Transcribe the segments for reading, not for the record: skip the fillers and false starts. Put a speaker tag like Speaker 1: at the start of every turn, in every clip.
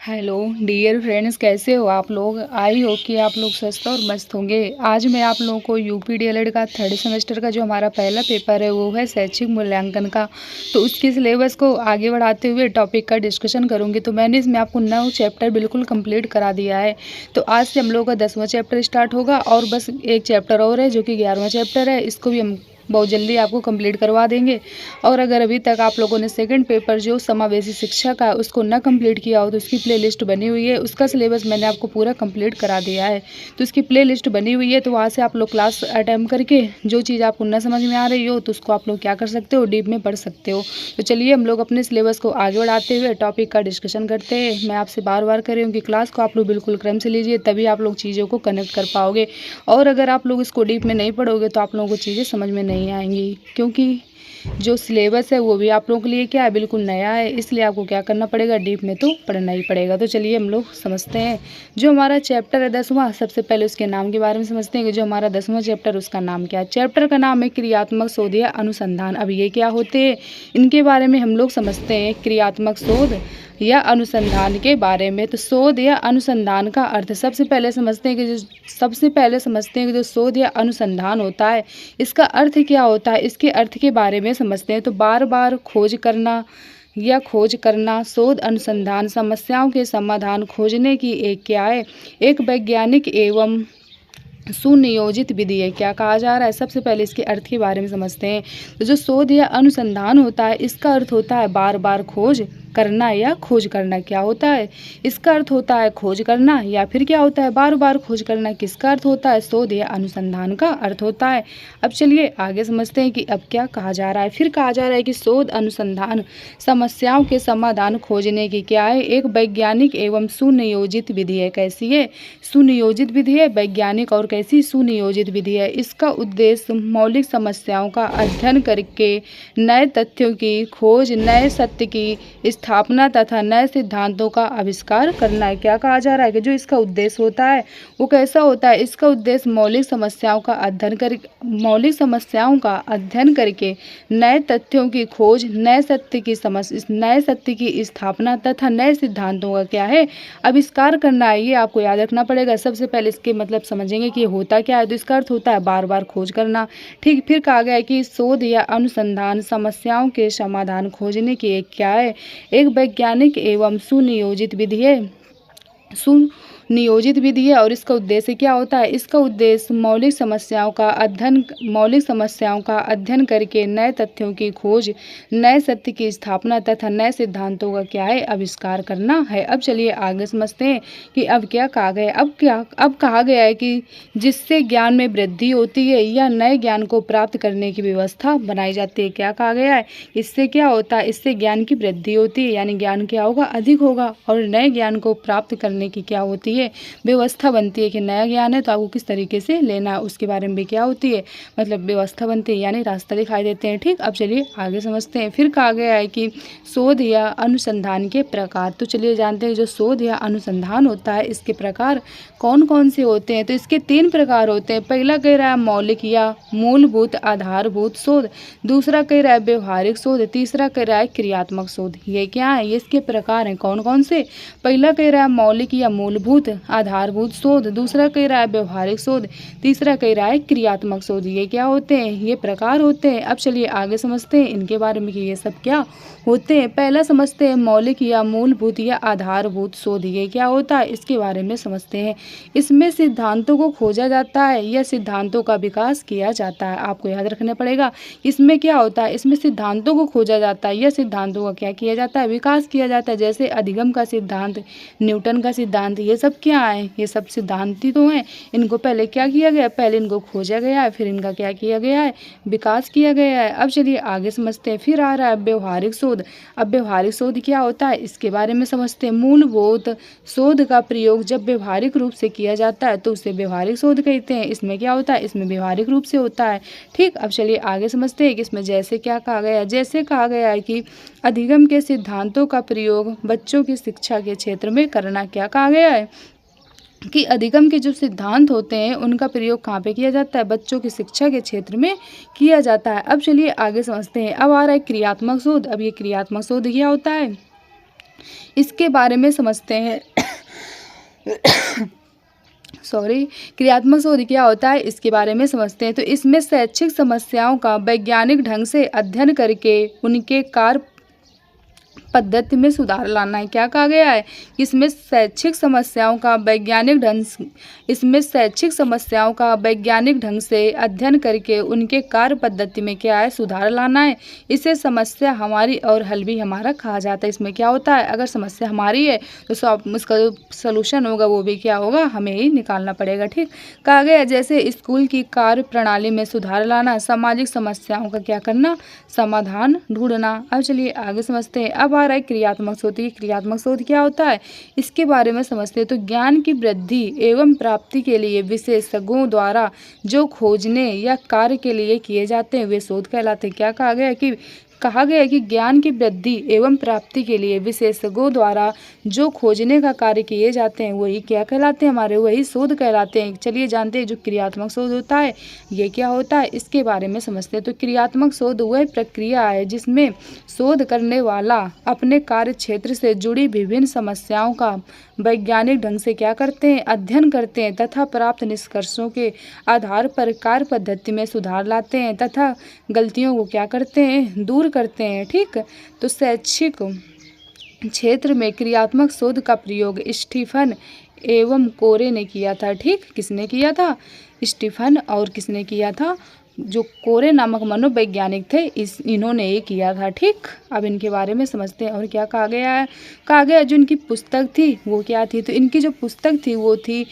Speaker 1: Hello dear friends, कैसे हो आप लोग। आई हो कि आप लोग स्वस्थ और मस्त होंगे। आज मैं आप लोगों को यूपी डीएलएड का थर्ड सेमेस्टर का जो हमारा पहला पेपर है वो है शैक्षिक मूल्यांकन का। तो उसके सिलेबस को आगे बढ़ाते हुए टॉपिक का डिस्कशन करूंगी। तो मैंने इसमें आपको 9 चैप्टर बिल्कुल कंप्लीट करा दिया है। तो आज से हम लोग का 10वां चैप्टर स्टार्ट होगा और बस एक चैप्टर और है जो कि 11वां चैप्टर है। इसको भी हम बहुत जल्दी आपको कंप्लीट करवा देंगे। और अगर अभी तक आप लोगों ने सेकंड पेपर जो समावेशी शिक्षा का उसको ना कंप्लीट किया हो तो उसकी प्लेलिस्ट बनी हुई है, उसका सिलेबस मैंने आपको पूरा कंप्लीट करा दिया है। तो उसकी प्लेलिस्ट बनी हुई है, तो वहाँ से आप लोग क्लास अटेम्प्ट करके जो चीज़ आपको ना समझ में आ रही हो तो उसको आप लोग क्या कर सकते हो, डीप में पढ़ सकते हो। तो चलिए हम लोग अपने सिलेबस को आगे बढ़ाते हुए टॉपिक का डिस्कशन करते हैं। मैं आपसे बार बार कह रही हूँ कि क्लास को आप लोग बिल्कुल क्रम से लीजिए, तभी आप लोग चीज़ों को कनेक्ट कर पाओगे। और अगर आप लोग इसको डीप में नहीं पढ़ोगे तो आप लोगों को चीज़ें समझ में नहीं आएंगी, क्योंकि जो सिलेबस है वो भी आप लोगों के लिए क्या है, बिल्कुल नया है। इसलिए आपको क्या करना पड़ेगा, डीप में तो पढ़ना ही पड़ेगा। तो चलिए हम लोग समझते हैं जो हमारा चैप्टर है 10वां। सबसे पहले उसके नाम के बारे में समझते हैं कि जो हमारा 10वां चैप्टर उसका नाम क्या है। चैप्टर का नाम है क्रियात्मक शोध या अनुसंधान। अब ये क्या होते हैं इनके बारे में हम लोग समझते हैं। क्रियात्मक शोध या अनुसंधान के बारे में। तो शोध या अनुसंधान का अर्थ सबसे पहले समझते हैं कि जो शोध या अनुसंधान होता है इसका अर्थ क्या होता है, इसके अर्थ के बारे में समझते हैं। तो बार बार खोज करना, शोध अनुसंधान, समस्याओं के समाधान खोजने की एक क्या है, एक वैज्ञानिक एवं सुनियोजित विधि है। क्या कहा जा रहा है, सबसे पहले इसके अर्थ के बारे में समझते हैं। तो जो शोध या अनुसंधान होता है इसका अर्थ होता है बार बार खोज करना या खोज करना। क्या होता है, इसका अर्थ होता है खोज करना या फिर क्या होता है, बार बार खोज करना। किसका अर्थ होता है, शोध या अनुसंधान का अर्थ होता है। अब चलिए आगे समझते हैं कि अब क्या कहा जा रहा है। फिर कहा जा रहा है कि शोध अनुसंधान समस्याओं के समाधान खोजने की क्या है, एक वैज्ञानिक एवं सुनियोजित विधि है। कैसी है, सुनियोजित विधि है, वैज्ञानिक और कैसी, सुनियोजित विधि है। इसका उद्देश्य मौलिक समस्याओं का अध्ययन करके नए तथ्यों की खोज, नए सत्य की स्थापना तथा नए सिद्धांतों का आविष्कार करना है। क्या कहा जा रहा है कि जो इसका उद्देश्य होता है वो कैसा होता है, इसका उद्देश्य मौलिक समस्याओं का अध्ययन करके नए तथ्यों की खोज, नए सत्य की स्थापना तथा नए सिद्धांतों का क्या है, आविष्कार करना है। ये आपको याद रखना पड़ेगा। सबसे पहले इसके मतलब समझेंगे कि होता क्या है। तो इसका अर्थ होता है बार बार खोज करना। ठीक, फिर कहा गया है कि शोध या अनुसंधान समस्याओं के समाधान खोजने की एक क्या है, एक वैज्ञानिक एवं सुनियोजित विधि है। और इसका उद्देश्य क्या होता है, इसका उद्देश्य मौलिक समस्याओं का अध्ययन करके नए तथ्यों की खोज, नए सत्य की स्थापना तथा नए सिद्धांतों का क्या है, आविष्कार करना है। अब चलिए आगे समझते हैं कि अब क्या कहा गया है। अब कहा गया है कि जिससे ज्ञान में वृद्धि होती है या नए ज्ञान को प्राप्त करने की व्यवस्था बनाई जाती है। क्या कहा गया है, इससे क्या होता है, इससे ज्ञान की वृद्धि होती है, यानी ज्ञान क्या होगा, अधिक होगा। और नए ज्ञान को प्राप्त करने की क्या होती है, व्यवस्था बनती है कि नया ज्ञान है तो आपको किस तरीके से लेना है, उसके बारे में भी क्या होती है, मतलब व्यवस्था बनती है, यानी रास्ता दिखाई देते हैं। ठीक, अब चलिए आगे समझते हैं। फिर कहा गया है कि शोध या अनुसंधान के प्रकार। तो चलिए जानते हैं जो शोध या अनुसंधान होता है इसके प्रकार कौन कौन से होते हैं। तो इसके 3 प्रकार होते हैं। पहला कह रहा है मौलिक या मूलभूत आधारभूत शोध, दूसरा कह रहा है व्यवहारिक शोध, तीसरा कह रहा है क्रियात्मक शोध। ये क्या है, ये इसके प्रकार हैं कौन कौन से। पहला कह रहा है मौलिक या मूलभूत आधारभूत शोध, दूसरा कह रहा है व्यवहारिक शोध, तीसरा कह रहा है क्रियात्मक शोध। ये क्या होते हैं, ये प्रकार होते हैं। अब चलिए आगे समझते हैं इनके बारे में कि ये सब क्या होते हैं। पहला समझते हैं मौलिक या मूलभूत या आधारभूत शोध। ये क्या होता है, इसके बारे में समझते हैं। इसमें सिद्धांतों को खोजा जाता है या सिद्धांतों का विकास किया जाता है। आपको याद रखना पड़ेगा इसमें क्या होता है, इसमें सिद्धांतों को खोजा जाता है या सिद्धांतों का क्या किया जाता है, विकास किया जाता है। जैसे अधिगम का सिद्धांत, न्यूटन का सिद्धांत, ये सब क्या है, ये सब सिद्धांत ही तो हैं। इनको पहले क्या किया गया, पहले इनको खोजा गया है, फिर इनका क्या किया गया है, विकास किया गया है। अब चलिए आगे समझते हैं। फिर आ रहा है व्यवहारिक शोध। अब व्यवहारिक शोध क्या होता है, इसके बारे में समझते हैं। मूलभूत शोध का प्रयोग जब व्यवहारिक रूप से किया जाता है तो उसे व्यवहारिक शोध कहते हैं। इसमें क्या होता है, इसमें व्यवहारिक रूप से होता है। ठीक, अब चलिए आगे समझते हैं कि इसमें जैसे क्या कहा गया है। जैसे कहा गया है कि अधिगम के सिद्धांतों का प्रयोग बच्चों की शिक्षा के क्षेत्र में करना। क्या कहा गया है कि अधिगम के जो सिद्धांत होते हैं उनका प्रयोग कहाँ पे किया जाता है, बच्चों की शिक्षा के क्षेत्र में किया जाता है। अब चलिए आगे समझते हैं। अब आ रहा है क्रियात्मक शोध। अब ये क्रियात्मक शोध क्या होता है, इसके बारे में समझते हैं। क्रियात्मक शोध क्या होता है, इसके बारे में समझते हैं। तो इसमें शैक्षिक समस्याओं का वैज्ञानिक ढंग से अध्ययन करके उनके कार्य पद्धति में सुधार लाना है। क्या कहा गया है, इसमें शैक्षिक समस्याओं का वैज्ञानिक ढंग से अध्ययन करके उनके कार्य पद्धति में क्या है, सुधार लाना है। इसे समस्या हमारी और हल भी हमारा कहा जाता है। इसमें क्या होता है, अगर समस्या हमारी है तो उसका जो सलूशन होगा वो भी क्या होगा, हमें ही निकालना पड़ेगा। ठीक, कहा गया जैसे स्कूल की कार्य प्रणाली में सुधार लाना, सामाजिक समस्याओं का क्या करना, समाधान ढूंढना। अब चलिए आगे समझते हैं। अब आ रहा है क्रियात्मक शोध। क्रियात्मक शोध क्या होता है, इसके बारे में समझते हैं। तो ज्ञान की वृद्धि एवं प्राप्ति के लिए विशेषज्ञों द्वारा जो खोजने या कार्य के लिए किए जाते हैं वे शोध कहलाते हैं। क्या कहा गया है कि ज्ञान की वृद्धि एवं प्राप्ति के लिए विशेषज्ञों द्वारा जो खोजने का कार्य किए जाते हैं वही क्या कहलाते हैं, हमारे वही शोध कहलाते हैं। चलिए जानते हैं जो क्रियात्मक शोध होता है ये क्या होता है, इसके बारे में समझते हैं। तो क्रियात्मक शोध वह प्रक्रिया है जिसमें शोध करने वाला अपने कार्य क्षेत्र से जुड़ी विभिन्न समस्याओं का वैज्ञानिक ढंग से क्या करते हैं, अध्ययन करते हैं तथा प्राप्त निष्कर्षों के आधार पर कार्य पद्धति में सुधार लाते हैं तथा गलतियों को क्या करते हैं, दूर करते हैं। ठीक, तो शैक्षिक क्षेत्र में क्रियात्मक शोध का प्रयोग स्टीफन एवं कोरे ने किया था। ठीक, किसने किया था, स्टीफन और किसने किया था, जो कोरे नामक मनोवैज्ञानिक थे, इन्होंने ये किया था। ठीक, अब इनके बारे में समझते हैं। और क्या कहा गया है, कहा गया जो इनकी पुस्तक थी वो क्या थी, तो इनकी जो पुस्तक थी वो थी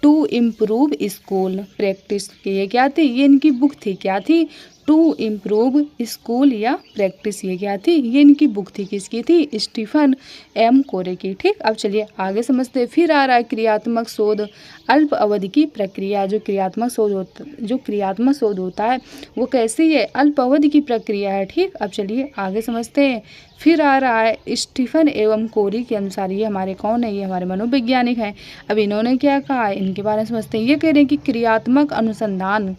Speaker 1: टू इम्प्रूव स्कूल प्रैक्टिस। ये क्या थी, ये इनकी बुक थी, क्या थी, टू इम्प्रूव स्कूल या प्रैक्टिस। ये क्या थी, ये इनकी बुक थी, किसकी थी, स्टीफन एम कोरे की। ठीक, अब चलिए आगे समझते हैं। फिर आ रहा है क्रियात्मक शोध अल्प अवधि की प्रक्रिया। जो क्रियात्मक शोध होता है वो कैसी है, अल्प अवधि की प्रक्रिया है। ठीक, अब चलिए आगे समझते हैं। फिर आ रहा है स्टीफन एवं कोरी के अनुसार, ये हमारे कौन है, ये हमारे मनोवैज्ञानिक हैं। अब इन्होंने क्या कहा है, इनके बारे में समझते हैं। ये कह रहे हैं कि क्रियात्मक अनुसंधान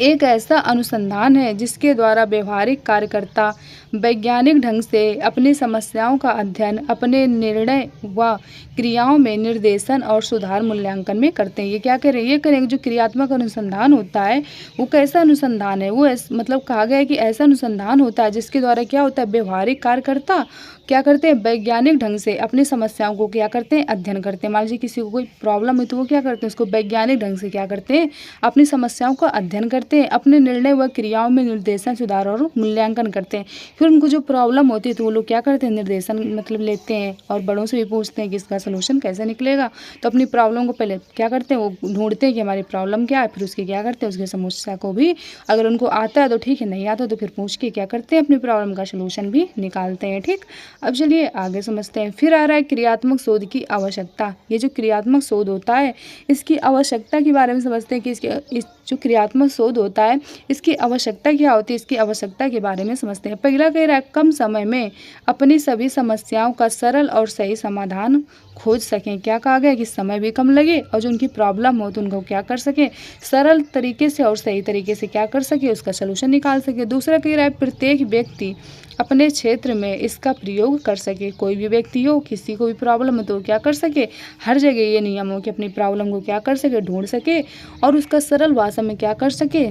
Speaker 1: एक ऐसा अनुसंधान है जिसके द्वारा व्यवहारिक कार्यकर्ता वैज्ञानिक ढंग से अपनी समस्याओं का अध्ययन अपने निर्णय व क्रियाओं में निर्देशन और सुधार मूल्यांकन में करते हैं। ये क्या करें, ये करेंगे जो क्रियात्मक अनुसंधान होता है वो कैसा अनुसंधान है, वो मतलब कहा गया है कि ऐसा अनुसंधान होता है जिसके द्वारा क्या होता है, व्यवहारिक कार्यकर्ता क्या करते हैं, वैज्ञानिक ढंग से अपनी समस्याओं को क्या करते हैं, अध्ययन करते हैं। मान लीजिए किसी को कोई प्रॉब्लम है तो वो क्या करते हैं, उसको वैज्ञानिक ढंग से क्या करते हैं, अपनी समस्याओं का अध्ययन करते हैं, अपने निर्णय व क्रियाओं में निर्देशन सुधार और मूल्यांकन करते हैं। फिर उनको जो प्रॉब्लम होती है तो वो लोग क्या करते हैं, निर्देशन मतलब लेते हैं और बड़ों से भी पूछते हैं कि इसका सलूशन कैसे निकलेगा। तो अपनी प्रॉब्लम को पहले क्या करते हैं, वो ढूंढते हैं कि हमारी प्रॉब्लम क्या है, फिर उसके क्या करते हैं, उसकी समस्या को भी अगर उनको आता है तो ठीक है, नहीं आता तो फिर पूछ के क्या करते हैं, अपनी प्रॉब्लम का सलूशन भी निकालते हैं। ठीक, अब चलिए आगे समझते हैं। फिर आ रहा है क्रियात्मक शोध की आवश्यकता। ये जो क्रियात्मक शोध होता है इसकी आवश्यकता के बारे में समझते हैं कि इस जो क्रियात्मक शोध होता है इसकी आवश्यकता क्या होती है, इसकी आवश्यकता के बारे में समझते हैं। पहला कह रहा है कम समय में अपनी सभी समस्याओं का सरल और सही समाधान खोज सकें। क्या कहा गया कि समय भी कम लगे और जो उनकी प्रॉब्लम हो तो उनको क्या कर सकें, सरल तरीके से और सही तरीके से क्या कर सके, उसका सलूशन निकाल सके। दूसरा कह रहा है प्रत्येक व्यक्ति अपने क्षेत्र में इसका प्रयोग कर सके। कोई भी व्यक्ति हो, किसी को भी प्रॉब्लम है तो क्या कर सके, हर जगह ये नियम हो कि अपनी प्रॉब्लम को क्या कर सके, ढूंढ सके और उसका सरल भाषा में क्या कर सके,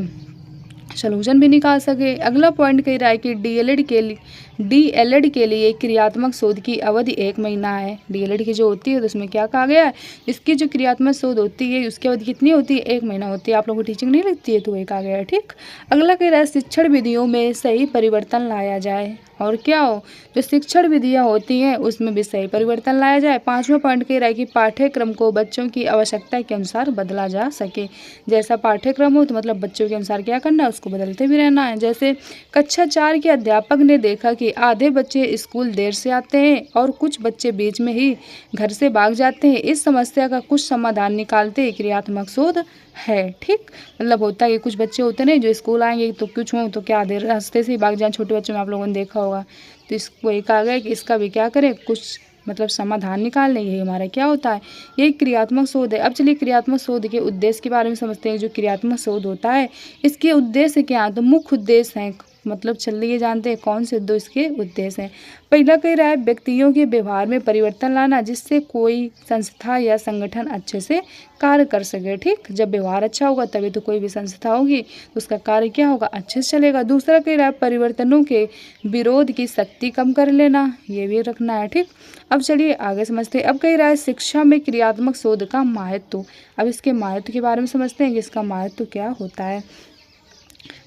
Speaker 1: सलूशन भी निकाल सके। अगला पॉइंट कह रहा है कि डीएलएड के लिए क्रियात्मक शोध की अवधि 1 महीना है। डीएलएड की जो होती है तो उसमें क्या कहा गया है, इसकी जो क्रियात्मक शोध होती है उसकी अवधि कितनी होती है, 1 महीना होती है। आप लोगों को टीचिंग नहीं लगती है तो वही कहा गया है। ठीक, अगला कह रहा है शिक्षण विधियों में सही परिवर्तन लाया जाए। और क्या हो, जो शिक्षण विधियाँ होती हैं उसमें भी सही परिवर्तन लाया जाए। 5वां पॉइंट कह रहा है कि पाठ्यक्रम को बच्चों की आवश्यकता के अनुसार बदला जा सके। जैसा पाठ्यक्रम हो तो मतलब बच्चों के अनुसार क्या करना है, उसको बदलते भी रहना है। जैसे कक्षा 4 के अध्यापक ने देखा कि आधे बच्चे स्कूल देर से आते हैं और कुछ बच्चे बीच में ही घर से भाग जाते हैं। इस समस्या का कुछ समाधान निकालते क्रियात्मक शोध है। ठीक, मतलब होता है कि कुछ बच्चे होते हैं जो स्कूल आएंगे तो कुछ हो तो क्या आधे रास्ते से ही भाग जाए, छोटे बच्चों में आप लोगों ने देखा होगा। तो इसको एक कहा गया कि इसका भी क्या करें, कुछ मतलब समाधान निकालने, यही हमारा क्या होता है, यही क्रियात्मक शोध है। अब चलिए क्रियात्मक शोध के उद्देश्य के बारे में समझते हैं। जो क्रियात्मक शोध होता है इसके उद्देश्य क्या है, तो मुख्य उद्देश्य हैं मतलब चलिए जानते हैं कौन से दो इसके उद्देश्य हैं। पहला कह रहा है व्यक्तियों के व्यवहार में परिवर्तन लाना जिससे कोई संस्था या संगठन अच्छे से कार्य कर सके। ठीक, जब व्यवहार अच्छा होगा तभी तो कोई भी संस्था होगी तो उसका कार्य क्या होगा, अच्छे से चलेगा। दूसरा कह रहा है परिवर्तनों के विरोध की शक्ति कम कर लेना, ये भी रखना है। ठीक, अब चलिए आगे समझते हैं। अब कह रहा है शिक्षा में क्रियात्मक शोध का महत्व। अब इसके महत्व के बारे में समझते हैं कि इसका महत्व क्या होता है।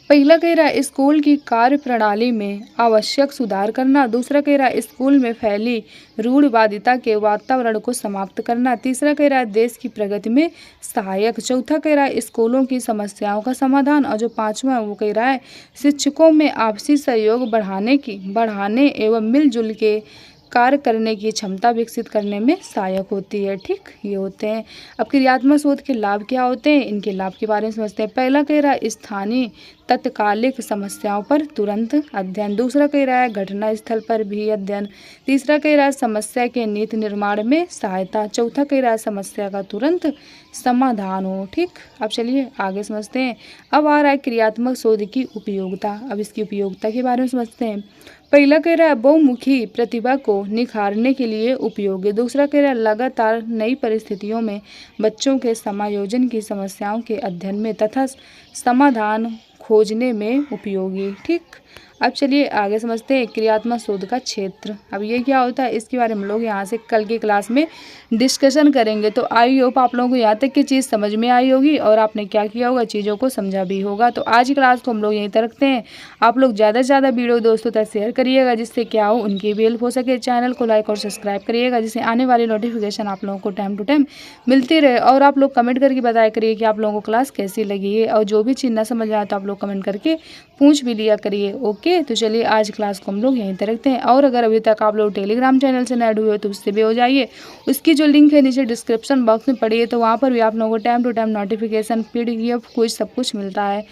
Speaker 1: पहला कह रहा है स्कूल की कार्य प्रणाली में आवश्यक सुधार करना। दूसरा कह रहा है स्कूल में फैली रूढ़िवादिता के वातावरण को समाप्त करना। तीसरा कह रहा है देश की प्रगति में सहायक। चौथा कह रहा है स्कूलों की समस्याओं का समाधान। और जो पांचवा है वो कह रहा है शिक्षकों में आपसी सहयोग बढ़ाने एवं मिलजुल के कार्य करने की क्षमता विकसित करने में सहायक होती है। ठीक, ये होते हैं। अब क्रियात्मक शोध के लाभ क्या होते हैं, इनके लाभ के बारे में समझते हैं। पहला कह रहा है स्थानीय तत्कालिक समस्याओं पर तुरंत अध्ययन। दूसरा कह रहा है घटना स्थल पर भी अध्ययन। तीसरा कह रहा है समस्या के नीति निर्माण में सहायता। चौथा कह रहा है समस्या का तुरंत समाधान हो। ठीक, अब चलिए आगे समझते हैं। अब आ रहा है क्रियात्मक शोध की उपयोगिता। अब इसकी उपयोगिता के बारे में समझते हैं। पहला कह रहा है बहुमुखी प्रतिभा को निखारने के लिए उपयोगी। दूसरा कह रहा है लगातार नई परिस्थितियों में बच्चों के समायोजन की समस्याओं के अध्ययन में तथा समाधान खोजने में उपयोगी। ठीक, अब चलिए आगे समझते हैं क्रियात्मक शोध का क्षेत्र। अब ये क्या होता है इसके बारे में हम लोग यहाँ से कल की क्लास में डिस्कशन करेंगे। तो आई होप आप लोगों को यहाँ तक की चीज़ समझ में आई होगी और आपने क्या किया होगा, चीज़ों को समझा भी होगा। तो आज की क्लास को हम लोग यहीं तक रखते हैं। आप लोग ज़्यादा से ज़्यादा वीडियो दोस्तों तक शेयर करिएगा जिससे क्या हो उनकी भी हेल्प हो सके। चैनल को लाइक और सब्सक्राइब करिएगा जिससे आने वाली नोटिफिकेशन आप लोगों को टाइम टू टाइम मिलती रहे। और आप लोग कमेंट करके बताया करिए कि आप लोगों को क्लास कैसी लगी है और जो भी चीज़ ना समझ आए तो आप लोग कमेंट करके पूछ भी लिया करिए। ओके, तो चलिए आज क्लास को हम लोग यहीं तक रखते हैं। और अगर अभी तक आप लोग टेलीग्राम चैनल से ऐड हुए हो तो उससे भी हो जाइए। उसकी जो लिंक है नीचे डिस्क्रिप्शन बॉक्स में पड़ी है, तो वहाँ पर भी आप लोगों को time to time notification PDF कुछ सब कुछ मिलता है।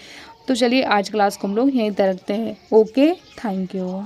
Speaker 1: तो चलिए आज क्लास को हम लोग यहीं तक रखते हैं। Okay, thank you.